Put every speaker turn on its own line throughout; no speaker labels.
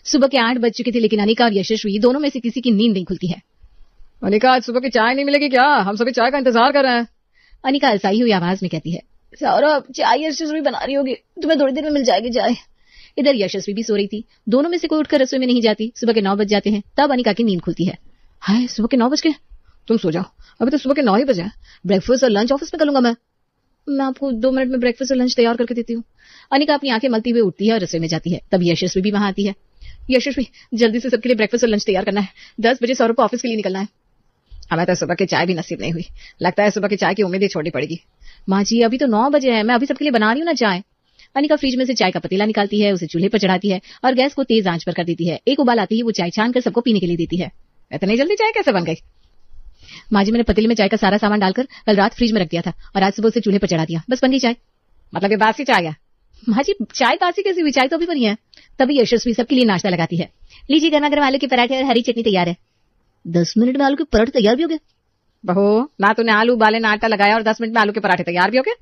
सुबह के 8 बज चुके थे, लेकिन अनिका और यशस्वी दोनों में से किसी की नींद नहीं खुलती है।
अनिका, आज सुबह की चाय नहीं मिलेगी क्या? हम सभी चाय का इंतजार कर रहे हैं।
अनिका अलसाई हुई आवाज में कहती है, सौरभ, चाय यशस्वी बना रही होगी, तुम्हें थोड़ी देर में मिल जाएगी चाय। इधर यशस्वी भी सो रही थी। दोनों में से कोई उठकर रसोई में नहीं जाती। सुबह के 9 बज जाते हैं, तब अनिका की नींद खुलती है। हाय, सुबह के 9 बज गए।
तुम सो जाओ, अभी तो सुबह के 9 ही बजे हैं। ब्रेकफास्ट और लंच ऑफिस में कर लूंगा
मैं आपको 2 मिनट में ब्रेकफास्ट और लंच तैयार करके देती हूँ। अनिका अपनी आंखें मलती हुई उठती है और रसोई में जाती है। तब यशस्वी भी वहां आती है। यशस्वी, जल्दी से सबके लिए ब्रेकफास्ट और लंच तैयार करना है। 10 बजे सौरभ को ऑफिस के लिए निकलना है।
हमें तो सुबह की चाय भी नसीब नहीं हुई। लगता है सुबह की चाय की उम्मीद ही छोड़नी पड़ेगी।
माँ जी, अभी तो 9 बजे है, मैं अभी सबके लिए बना रही हूँ ना चाय। अनिका फ्रिज में से चाय का पतीला निकालती है, उसे चूल्हे पर चढ़ाती है और गैस को तेज आंच पर कर देती है। एक उबाल आती ही वो चाय छान कर सबको पीने के लिए देती है।
इतनी जल्दी चाय कैसे बन गई?
माँ जी, मैंने पतीले में चाय का सारा सामान डालकर कल रात फ्रिज में रख दिया था और आज सुबह उसे चूल्हे पर चढ़ा दिया, बस बन गई चाय।
मतलब ये बासी चाय है?
माँ जी, चाय बासी कैसी हुई? चाय तो अभी बनी है। तभी यशस्वी सबके लिए नाश्ता लगाती है। लीजिए, गर्मा गर्म आलू के पराठे और हरी चटनी तैयार है। 10 मिनट में आलू के पराठे तैयार भी हो गए?
बहू, ना तूने आलू उबाले ना आटा लगाया और 10 मिनट में आलू के पराठे तैयार भी हो गए?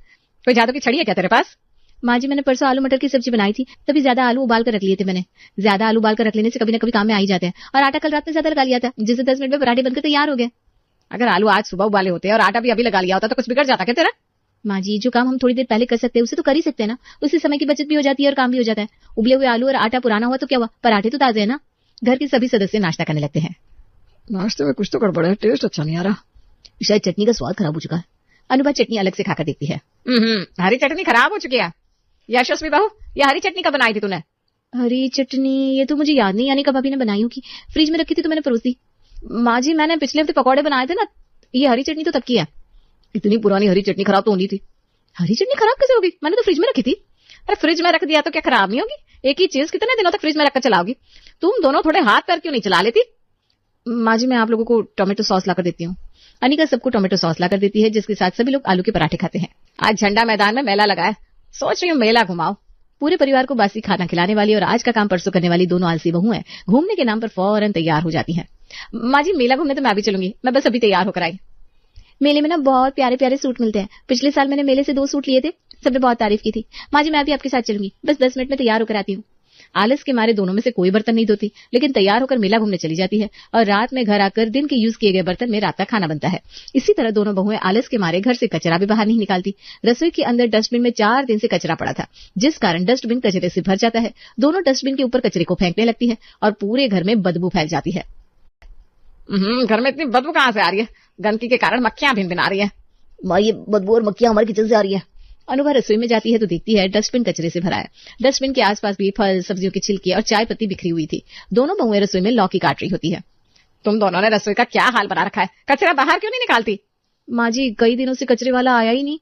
कोई जादू की छड़ी है क्या तेरे पास?
माँ जी, मैंने परसों आलू मटर की सब्जी बनाई थी, तभी ज्यादा आलू उबाल कर रख लिए थे मैंने। ज्यादा आलू उबाल कर रख लेने से कभी ना कभी काम में आ ही जाते हैं। और आटा कल रात में ज्यादा लगा लिया था, जिससे 10 मिनट में पराठे बनकर तैयार हो गए।
अगर आलू आज सुबह उबाले होते और आटा भी अभी लगा लिया होता तो कुछ बिगड़ जाता क्या तेरा?
माँ जी, जो काम हम थोड़ी देर पहले कर सकते हैं उसे तो कर ही सकते हैं ना। उससे समय की बचत भी हो जाती है और काम भी हो जाता है। उबले हुए आलू और आटा पुराना हुआ तो क्या हुआ, पराठे तो ताजे है ना। घर के सभी सदस्य नाश्ता करने लगते हैं।
नाश्ते में कुछ तो गड़बड़ है, टेस्ट अच्छा नहीं आ रहा।
शायद चटनी का स्वाद खराब हो चुका है। अनुभा चटनी अलग से खाकर देखती है।
हरी चटनी खराब हो चुकी है। यशस्वी बहू, ये हरी चटनी कब बनाई थी तूने?
हरी चटनी, ये तो मुझे याद नहीं, यानी कब भाभी ने बनाई होगी। फ्रिज में रखी थी तो मैंने परोस दी। माँ जी, मैंने पिछले हफ्ते पकौड़े बनाए थे ना, ये हरी चटनी तो तब की है।
इतनी पुरानी हरी चटनी खराब तो होनी थी।
हरी चटनी खराब कैसे होगी? मैंने तो फ्रिज में रखी थी।
अरे फ्रिज में रख दिया तो क्या खराब नहीं होगी? एक ही चीज कितने दिनों तक फ्रिज में रखकर चलाओगी? तुम दोनों थोड़े हाथ पैर क्यों नहीं चला लेती?
माँ जी, मैं आप लोगों को टोमेटो सॉस लाकर देती हूँ। अनिका सबको टोमेटो सॉस लाकर देती है, जिसके साथ सभी लोग आलू के पराठे खाते हैं।
आज झंडा मैदान में मेला लगा है, सोच रही हूँ मेला घुमाओ।
पूरे परिवार को बासी खाना खिलाने वाली और आज का काम परसों करने वाली दोनों आलसी बहुएं घूमने के नाम पर फौरन तैयार हो जाती हैं।
माँ जी, मेला घूमने तो मैं भी चलूंगी, मैं बस अभी तैयार होकर आई।
मेले में ना बहुत प्यारे प्यारे सूट मिलते हैं। पिछले साल मैंने मेले से 2 सूट लिए थे, सबने बहुत तारीफ की थी। माँ जी, मैं भी आपके साथ चलूंगी, बस 10 मिनट में तैयार होकर आती हूँ। आलस के मारे दोनों में से कोई बर्तन नहीं धोती, लेकिन तैयार होकर मेला घूमने चली जाती है और रात में घर आकर दिन के यूज किए गए बर्तन में रात का खाना बनता है। इसी तरह दोनों बहुएं आलस के मारे घर से कचरा भी बाहर नहीं निकालती। रसोई के अंदर डस्टबिन में 4 दिन से कचरा पड़ा था, जिस कारण डस्टबिन कचरे से भर जाता है। दोनों डस्टबिन के ऊपर कचरे को फेंकने लगती है और पूरे घर में बदबू फैल जाती है।
घर में इतनी बदबू कहाँ से आ रही है? गंदगी के कारण मक्खियां भिन भिना रही है।
माँ, ये बदबू और मक्खियां हमारे किचन से आ रही है। अनुभा रसोई में जाती है तो देखती है डस्टबिन कचरे से भरा है। डस्टबिन के आसपास भी फल, सब्जियों के छिलके और चाय पत्ती बिखरी हुई थी। दोनों बहुएं रसोई में लौकी काट रही होती है।
तुम दोनों ने रसोई का क्या हाल बना रखा है? कचरा बाहर क्यों नहीं निकालती?
माँ जी, कई दिनों से कचरे वाला आया ही नहीं।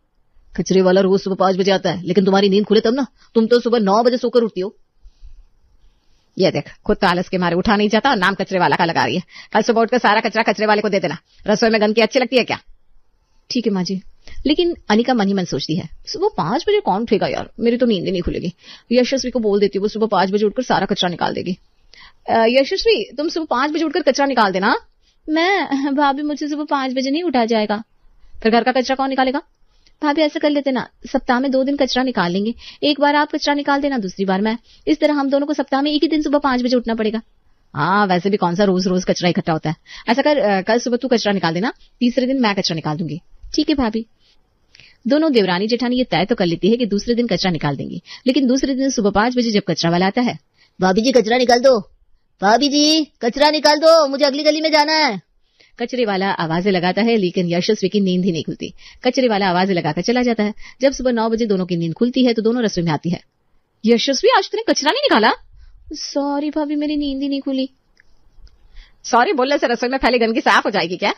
कचरे वाला रोज सुबह 5 बजे आता है, लेकिन तुम्हारी नींद खुले तब ना। तुम तो सुबह 9 बजे सोकर उठती हो। ये देख, खुद तो आलस के मारे उठा नहीं जाता और नाम कचरे वाला का लगा रही है। कल सुबह उठकर सारा कचरा कचरे वाले को दे देना। रसोई में गंदगी अच्छी लगती है क्या?
ठीक है माँ जी। लेकिन अनिका मन ही मन सोचती है, सुबह 5 बजे कौन उठेगा यार, मेरी तो नींद ही नहीं खुलेगी। यशस्वी को बोल देती है, वो सुबह 5 बजे उठकर सारा कचरा निकाल देगी। यशस्वी, तुम सुबह 5 बजे उठकर कचरा निकाल देना। मैं? भाभी, मुझे सुबह 5 बजे नहीं उठा जाएगा।
फिर घर का कचरा कौन निकालेगा?
भाभी, ऐसा कर लेते ना, सप्ताह में 2 दिन कचरा निकाल लेंगे। एक बार आप कचरा निकाल देना, दूसरी बार मैं। इस तरह हम दोनों को सप्ताह में एक ही दिन सुबह 5 बजे उठना पड़ेगा।
हाँ, वैसे भी कौन सा रोज रोज कचरा इकट्ठा होता है। ऐसा कर, कल सुबह तू कचरा निकाल देना, तीसरे दिन मैं कचरा निकाल दूंगी।
ठीक है भाभी। दोनों देवरानी जेठानी ये तय तो कर लेती है कि दूसरे दिन कचरा निकाल देंगी, लेकिन दूसरे दिन सुबह 5 बजे जब कचरा वाला आता है,
भाभी जी कचरा निकाल दो, भाभी जी कचरा निकाल दो, मुझे अगली गली में जाना है।
कचरे वाला आवाजें लगाता है, लेकिन यशस्वी की नींद ही नहीं खुलती। कचरे वाला आवाजें लगाकर चला जाता है। जब सुबह 9 बजे दोनों की नींद खुलती है तो दोनों रसोई में आती है।
यशस्वी, आज तूने कचरा नहीं निकाला?
सॉरी भाभी, मेरी नींद ही नहीं खुली।
सॉरी बोलने से रसोई में फैली गंदगी साफ हो जाएगी क्या?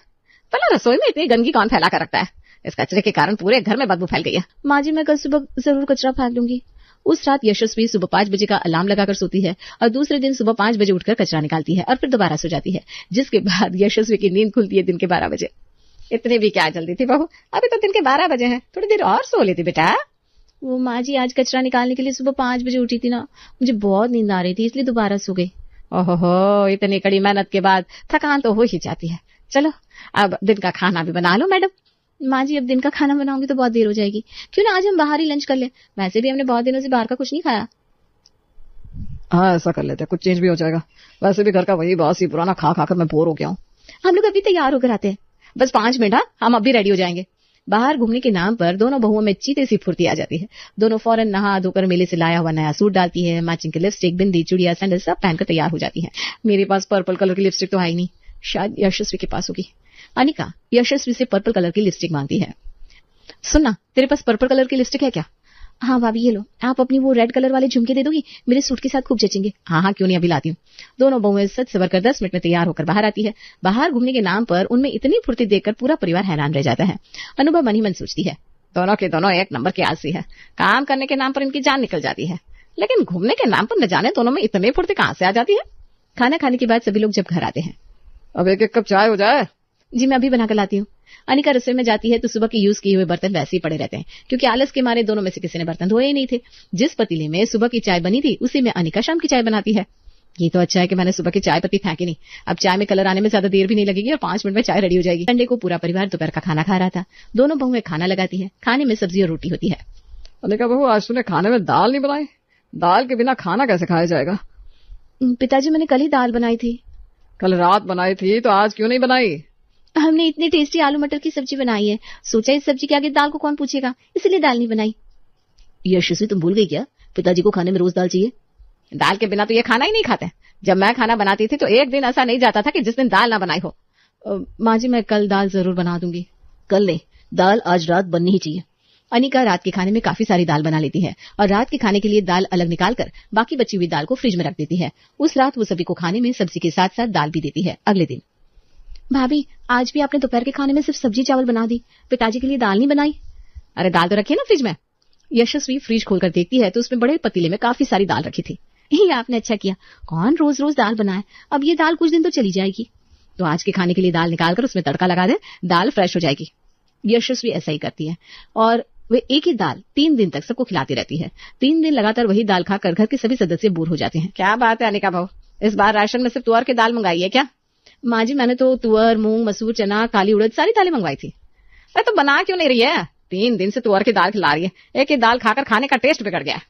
भला रसोई में इतनी गंदगी कौन फैला कर रखता है? इस कचरे के कारण पूरे घर में बदबू फैल गई है।
माँ जी, मैं कल सुबह जरूर कचरा फेंक दूंगी। उस रात यशस्वी सुबह 5 बजे का अलार्म लगाकर सोती है और दूसरे दिन सुबह 5 बजे उठकर कचरा निकालती है और फिर दोबारा सो जाती है, जिसके बाद यशस्वी की नींद खुलती है दिन के 12 बजे।
इतनी भी क्या जल्दी थी बहू, अभी तो दिन के 12 बजे हैं, थोड़ी देर और सो लेती बेटा।
वो माँ जी, आज कचरा निकालने के लिए सुबह 5 बजे उठी थी ना, मुझे बहुत नींद आ रही थी, इसलिए दोबारा सो गई।
ओहो, इतनी कड़ी मेहनत के बाद थकान तो हो ही जाती है। चलो अब दिन का खाना भी बना लो मैडम।
माँ जी, अब दिन का खाना बनाऊंगी तो बहुत देर हो जाएगी, क्यों ना आज हम बाहर ही लंच कर लें। वैसे भी हमने बहुत दिनों से बाहर का कुछ नहीं खाया।
हाँ ऐसा कर लेते हैं, कुछ चेंज भी हो जाएगा। वैसे भी घर का वही बासी पुराना खा खा कर मैं बोर हो गया हूँ।
हम लोग अभी तैयार होकर आते हैं।
बस 5 मिनट, हाँ हम अभी रेडी हो जाएंगे।
बाहर घूमने के नाम पर दोनों बहुओं में चीते सी फुर्ती आ जाती है। दोनों फौरन नहा धोकर मेले से लाया हुआ नया सूट डालती है, मैचिंग की लिपस्टिक, बिंदी, चूड़िया, सैंडल सब पहनकर तैयार हो जाती है। मेरे पास पर्पल कलर की लिपस्टिक तो है ही नहीं, शायद यशस्वी के पास होगी। अनिका यशस्वी से पर्पल कलर की लिपस्टिक मांगती है। सुनना, तेरे पास पर्पल कलर की लिपस्टिक है क्या?
हाँ भाभी ये लो, आप अपनी वो रेड कलर वाले झुमके दे दोगी, मेरे सूट के साथ खूब जचेंगे।
हाँ क्यों नहीं, अभी लाती हूँ। दोनों बहुएं सज सवर कर 10 मिनट में तैयार होकर बाहर आती है। बाहर घूमने के नाम पर उनमें इतनी फुर्ती देखकर पूरा परिवार हैरान रह जाता है। अनुभव मन ही मन सोचती है, दोनों के दोनों एक नंबर के आलसी है। काम करने के नाम पर इनकी जान निकल जाती है, लेकिन घूमने के नाम पर न जाने दोनों में इतनी फुर्ती कहाँ से आ जाती है। खाना खाने के बाद सभी लोग जब घर आते हैं,
अब एक एक कप चाय हो जाए।
जी मैं अभी बनाकर लाती हूँ। अनिका रसोई में जाती है तो सुबह के यूज किए हुए बर्तन वैसे ही पड़े रहते हैं, क्योंकि आलस के मारे दोनों में से किसी ने बर्तन धोए ही नहीं थे। जिस पतीले में सुबह की चाय बनी थी उसी में अनिका शाम की चाय बनाती है। ये तो अच्छा है कि मैंने सुबह की चाय पत्ती फेंकी नहीं, अब चाय में कलर आने में ज्यादा देर भी नहीं लगेगी और 5 मिनट में चाय रेडी हो जाएगी। संडे को पूरा परिवार दोपहर का खाना खा रहा था। दोनों बहुएं खाना लगाती है। खाने में सब्जी और रोटी होती है।
अनिका बहू, आज तूने खाने में दाल नहीं बनाई? दाल के बिना खाना कैसे खाया जाएगा?
पिताजी मैंने कल ही दाल बनाई थी।
कल रात बनाई थी तो आज क्यों नहीं बनाई?
हमने इतनी टेस्टी आलू मटर की सब्जी बनाई है, सोचा इस सब्जी के आगे दाल को कौन पूछेगा, इसलिए दाल नहीं बनाई।
यशस्वी तुम भूल गई क्या, पिताजी को खाने में रोज दाल चाहिए।
दाल के बिना तो ये खाना ही नहीं खाते। जब मैं खाना बनाती थी तो एक दिन ऐसा नहीं जाता था कि जिस दिन दाल ना बनाई हो। माँ जी मैं कल दाल जरूर बना दूंगी।
कल नहीं, दाल आज रात बननी ही चाहिए।
अनिका रात के खाने में काफी सारी दाल बना लेती है और रात के खाने के लिए दाल अलग निकालकर बाकी बची हुई दाल को फ्रिज में रख देती है। उस रात वो सभी को खाने में सब्जी के साथ साथ दाल भी देती है। अगले दिन, भाभी आज भी आपने दोपहर के खाने में सिर्फ सब्जी चावल बना दी, पिताजी के लिए दाल नहीं बनाई। अरे दाल तो रखी है ना फ्रिज में। यशस्वी फ्रिज खोलकर देखती है तो उसमें बड़े पतीले में काफी सारी दाल रखी थी। ये आपने अच्छा किया, कौन रोज रोज दाल बनाए, अब ये दाल कुछ दिन तो चली जाएगी। तो आज के खाने के लिए दाल निकालकर उसमें तड़का लगा दे, दाल फ्रेश हो जाएगी। यशस्वी ऐसा ही करती है और वे एक ही दाल 3 दिन तक सबको खिलाती रहती है। 3 दिन लगातार वही दाल खाकर घर के सभी सदस्य बोर हो जाते हैं। क्या बात है अनिका बहू, इस बार राशन में सिर्फ तुअर की दाल मंगाई है क्या? माँ जी मैंने तो तुअर, मूंग, मसूर, चना, काली उड़द सारी दालें मंगवाई थी। अरे तो बना क्यों नहीं रही है? 3 दिन से तुअर की दाल खिला रही है, एक ही दाल खाकर खाने का टेस्ट बिगड़ गया।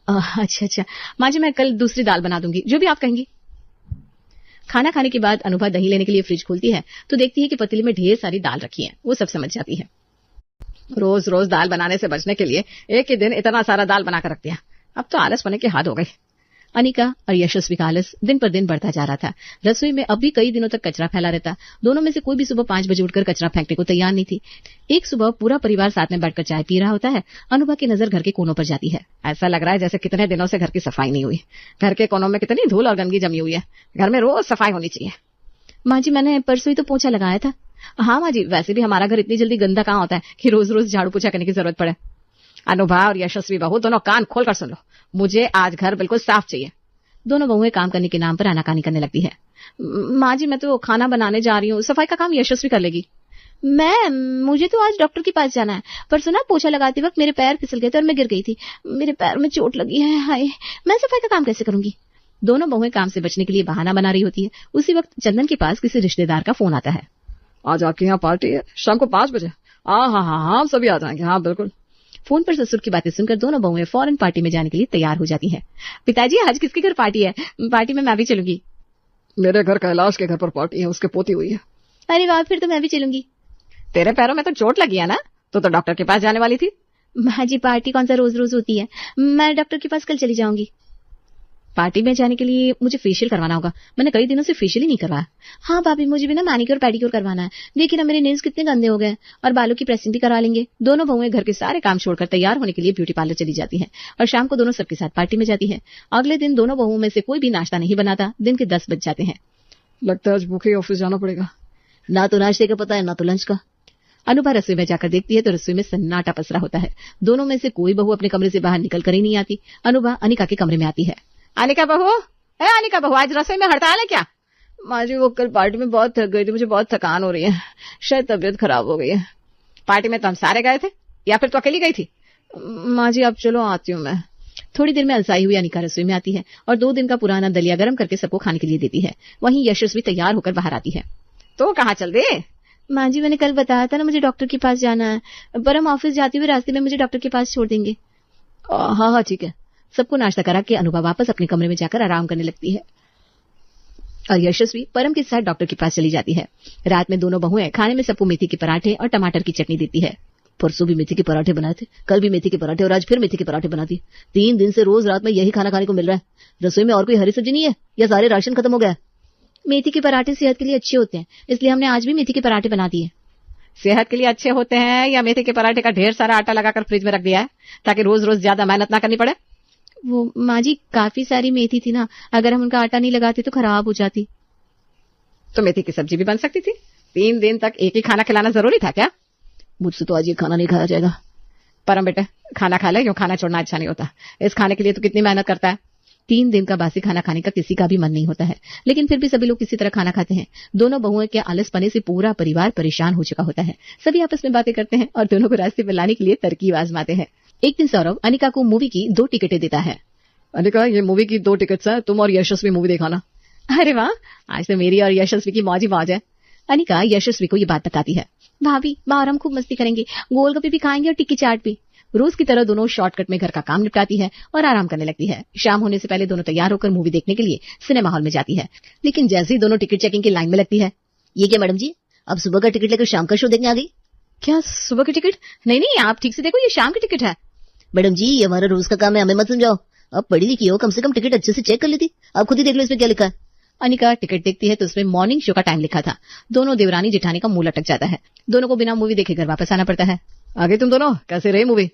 अच्छा माँ जी मैं कल दूसरी दाल बना दूंगी, जो भी आप कहेंगी। खाना खाने के बाद अनुभा दही लेने के लिए फ्रिज खोलती है तो देखती है कि पतीले में ढेर सारी दाल रखी है। वो सब समझ जाती है। रोज रोज दाल बनाने से बचने के लिए एक ही दिन इतना सारा दाल बनाकर रख दिया, अब तो आलस बने के हाथ हो गई। अनिका और यशस्वी का आलस दिन पर दिन बढ़ता जा रहा था। रसोई में अब भी कई दिनों तक कचरा फैला रहता। दोनों में से कोई भी सुबह 5 बजे उठकर कचरा फेंकने को तैयार नहीं थी। एक सुबह पूरा परिवार साथ में बैठकर चाय पी रहा होता है। अनुभा की नजर घर के कोनों पर जाती है। ऐसा लग रहा है जैसे कितने दिनों से घर की सफाई नहीं हुई। घर के कोनों में कितनी धूल और गंदगी जमी हुई है। घर में रोज सफाई होनी चाहिए। माँ जी मैंने परसों ही तो पोछा लगाया था। हाँ माँ जी, वैसे भी हमारा घर इतनी जल्दी गंदा कहाँ होता है कि रोज रोज झाड़ू पोछा करने की जरूरत पड़े। अनुभा और यशस्वी बहू दोनों कान खोलकर सुन लो, मुझे आज घर बिल्कुल साफ चाहिए। दोनों बहुएं काम करने के नाम पर आनाकानी करने लगती है। माँ जी मैं तो खाना बनाने जा रही हूँ, सफाई का काम यशस्वी कर लेगी। मुझे तो आज डॉक्टर के पास जाना है, पर सुना पोछा लगाते वक्त मेरे पैर फिसल गए थे और मैं गिर गई थी, मेरे पैर में चोट लगी है। हाय, मैं सफाई का काम कैसे करूंगी? दोनों बहुएं काम से बचने के लिए बहाना बना रही होती है। उसी वक्त चंदन के पास किसी रिश्तेदार का फोन आता है।
आज आपके यहाँ पार्टी है शाम को 5 बजे? हाँ हम सभी आ जाएंगे। हाँ बिल्कुल।
फोन पर ससुर की बातें सुनकर दोनों बहुएं फौरन पार्टी में जाने के लिए तैयार हो जाती हैं। पिताजी आज किसके घर पार्टी है? पार्टी में मैं भी चलूंगी।
मेरे घर कैलाश के घर पर पार्टी है, उसके पोती हुई है।
अरे वाह, फिर तो मैं भी चलूंगी। तेरे पैरों में तो चोट लगी है ना, तो डॉक्टर के पास जाने वाली थी। माँ जी पार्टी कौन सा रोज रोज होती है, मैं डॉक्टर के पास कल चली जाऊंगी। पार्टी में जाने के लिए मुझे फेशियल करवाना होगा, मैंने कई दिनों से फेशियल ही नहीं करवाया। हाँ भाभी मुझे भी ना मैनिक्योर पेडिक्योर करवाना है। देखिए ना मेरे नेल्स कितने गंदे हो गए, और बालों की प्रेसिंग भी करा लेंगे। दोनों बहुएं घर के सारे काम छोड़कर तैयार होने के लिए ब्यूटी पार्लर चली जाती हैं और शाम को दोनों सबके साथ पार्टी में जाती है। अगले दिन दोनों बहुओं में से कोई भी नाश्ता नहीं बनाता। दिन के 10 बज जाते हैं।
लगता है आज भूखे ऑफिस जाना पड़ेगा।
ना तो नाश्ते का पता है ना तो लंच का।
अनुभा रसोई में जाकर देखती है तो रसोई में सन्नाटा पसरा होता है। दोनों में से कोई बहू अपने कमरे से बाहर निकल कर ही नहीं आती। अनुभा अनिका के कमरे में आती है। अनिका बहू, अनिका बहू, आज रसोई में हड़ताल है क्या? माँ जी वो कल पार्टी में बहुत थक गई थी, मुझे बहुत थकान हो रही है, शायद तबीयत खराब हो गई है। पार्टी में तो हम सारे गए थे, या फिर तो अकेली गई थी? माँ जी अब चलो आती हूँ मैं। थोड़ी देर में अलसाई हुई अनिका रसोई में आती है और 2 दिन का पुराना दलिया गर्म करके सबको खाने के लिए देती है। वहीं यशस्वी तैयार होकर बाहर आती है। तो कहाँ चल दे? माँ जी मैंने कल बताया था ना मुझे डॉक्टर के पास जाना है, पर हम ऑफिस जाते हुए रास्ते में मुझे डॉक्टर के पास छोड़ देंगे।
हाँ ठीक है,
सबको नाश्ता करा के अनुभा वापस अपने कमरे में जाकर आराम करने लगती है और यशस्वी परम के साथ डॉक्टर के पास चली जाती है। रात में दोनों बहुएं खाने में सबको मेथी के पराठे और टमाटर की चटनी देती है।
परसों भी मेथी के पराठे बनाए थे, कल भी मेथी के पराठे और आज फिर मेथी के पराठे बनाती। 3 दिन से रोज रात में यही खाना खाने को मिल रहा है। रसोई में और कोई हरी सब्जी नहीं है या सारे राशन खत्म हो गया?
मेथी के पराठे सेहत के लिए अच्छे होते हैं, इसलिए हमने आज भी मेथी के पराठे बना दिए।
सेहत के लिए अच्छे होते हैं या मेथी के पराठे का ढेर सारा आटा लगाकर फ्रिज में रख दिया है ताकि रोज रोज ज्यादा मेहनत ना करनी पड़े?
वो माँ जी काफी सारी मेथी थी ना, अगर हम उनका आटा नहीं लगाते तो खराब हो जाती।
तो मेथी की सब्जी भी बन सकती थी। 3 दिन तक एक ही खाना खिलाना जरूरी था क्या?
मुझसे तो आज ये खाना नहीं खाया जाएगा।
परम बेटे खाना खा ले, यूं खाना छोड़ना अच्छा नहीं होता। इस खाने के लिए तो कितनी मेहनत करता है।
3 दिन का बासी खाना खाने का किसी का भी मन नहीं होता है, लेकिन फिर भी सभी लोग किसी तरह खाना खाते हैं। दोनों बहुओं के आलसपने से पूरा परिवार परेशान हो चुका होता है। सभी आपस में बातें करते हैं और दोनों को रास्ते पर लाने के लिए तरकीब आजमाते हैं। एक दिन सौरभ अनिका को मूवी की 2 टिकटें देता है।
अनिका ये मूवी की 2 टिकट्स हैं, तुम और यशस्वी मूवी दिखाना।
अरे वाह, आज तो मेरी और यशस्वी की मौज ही मौज है। अनिका यशस्वी को ये बात बताती है। भाभी बाहर हम खूब मस्ती करेंगे, गोलगप्पे भी खाएंगे और टिक्की चाट भी। रोज की तरह दोनों शॉर्टकट में घर का काम निपटाती है और आराम करने लगती है। शाम होने से पहले दोनों तैयार होकर मूवी देखने के लिए सिनेमा हॉल में जाती है। लेकिन जैसे ही दोनों टिकट चेकिंग की लाइन में लगती है।
ये क्या मैडम जी, अब सुबह का टिकट लेकर शाम का शो देखने आ गई?
क्या सुबह की टिकट? नहीं, आप ठीक से देखो, ये शाम की टिकट है।
मैडम जी ये हमारा रोज का काम है, हमें मत समझाओ। अब पढ़ी लिखी हो, कम से कम टिकट अच्छे से चेक कर लेती। आप खुद ही देख लो इसमें क्या लिखा है।
अनिका टिकट देखती है तो उसमें मॉर्निंग शो का टाइम लिखा था। दोनों देवरानी जेठानी का मुंह लटक जाता है। दोनों को बिना मूवी देखे घर वापस आना पड़ता है।
आगे तुम दोनों कैसे रहे मूवी?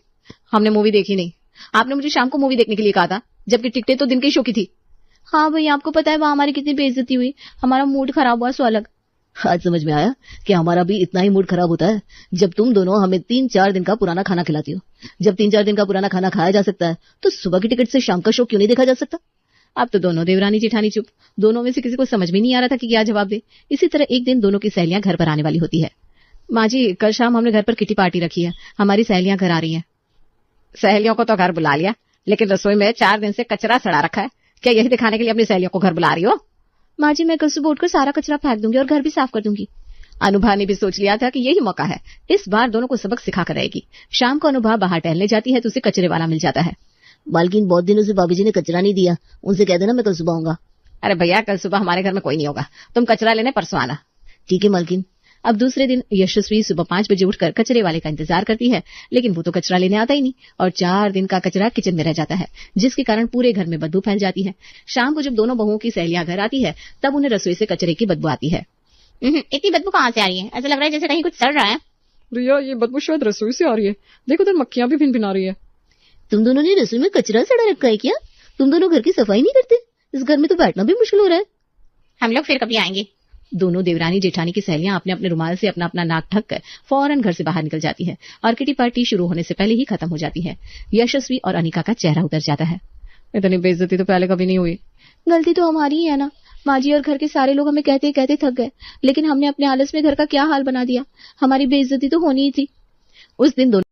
हमने मूवी देखी नहीं। आपने मुझे शाम को मूवी देखने के लिए कहा था, जबकि टिकटें तो दिन के शो की थी। हाँ भाई, आपको पता है वहां हमारी कितनी बेइज्जती हुई, हमारा मूड खराब हुआ सो अलग।
आज समझ में आया कि हमारा भी इतना ही मूड खराब होता है जब तुम दोनों हमें 3-4 दिन का पुराना खाना खिलाती हो। जब 3-4 दिन का पुराना खाना खाया जा सकता है तो सुबह की टिकट से शाम का शो क्यों नहीं देखा जा सकता?
अब तो दोनों देवरानी जेठानी चुप। दोनों में से किसी को समझ में नहीं आ रहा था कि क्या जवाब दे। इसी तरह एक दिन दोनों की सहेलियां घर पर आने वाली होती है। माँ जी कल शाम हमने घर पर किटी पार्टी रखी है, हमारी सहेलियां घर आ रही हैं।
सहेलियों को तो घर बुला लिया, लेकिन रसोई में 4 दिन से कचरा सड़ा रखा है। क्या यही दिखाने के लिए अपनी सहेलियों को घर बुला रही हो?
माँ जी मैं कल सुबह उठकर सारा कचरा फेंक दूंगी और घर भी साफ कर दूंगी।
अनुभा ने भी सोच लिया था कि यही मौका है, इस बार दोनों को सबक सिखा कर रहेगी। शाम को अनुभा बाहर टहलने जाती है तो उसे कचरे वाला मिल जाता है।
मालकिन बहुत दिनों से भाभी जी ने कचरा नहीं दिया, उनसे कह देना मैं कल सुबह आऊंगा।
अरे भैया कल सुबह हमारे घर में कोई नहीं होगा, तुम कचरा लेने परसों आना।
ठीक है मालकिन।
अब दूसरे दिन यशस्वी सुबह 5 बजे उठकर कचरे वाले का इंतजार करती है, लेकिन वो तो कचरा लेने आता ही नहीं और 4 दिन का कचरा किचन में रह जाता है, जिसके कारण पूरे घर में बदबू फैल जाती है। शाम को जब दोनों बहुओं की सहेलियां घर आती है तब उन्हें रसोई से कचरे की बदबू आती है।
इतनी बदबू कहाँ से आ रही है? ऐसा लग रहा है जैसे कहीं कुछ सड़ रहा है।
रिया ये बदबू शायद रसोई से आ रही है, देखो उधर मक्खियां भी भिन-भिना रही है।
तुम दोनों ने रसोई में कचरा सड़ा रखा है क्या? तुम दोनों घर की सफाई नहीं करते? इस घर में तो बैठना भी मुश्किल हो रहा है।
हम लोग फिर कभी आएंगे।
दोनों देवरानी जेठानी की सहेलियां अपने अपने रुमाल से अपना अपना नाक ढक कर फौरन घर से बाहर निकल जाती है और किटी पार्टी शुरू होने से पहले ही खत्म हो जाती है। यशस्वी और अनिका का चेहरा उतर जाता है।
इतनी बेइज्जती तो पहले कभी नहीं हुई।
गलती तो हमारी ही है ना। माँ जी और घर के सारे लोग हमें कहते कहते थक गए, लेकिन हमने अपने आलस में घर का क्या हाल बना दिया। हमारी बेइज्जती तो होनी ही थी।
उस दिन दोनों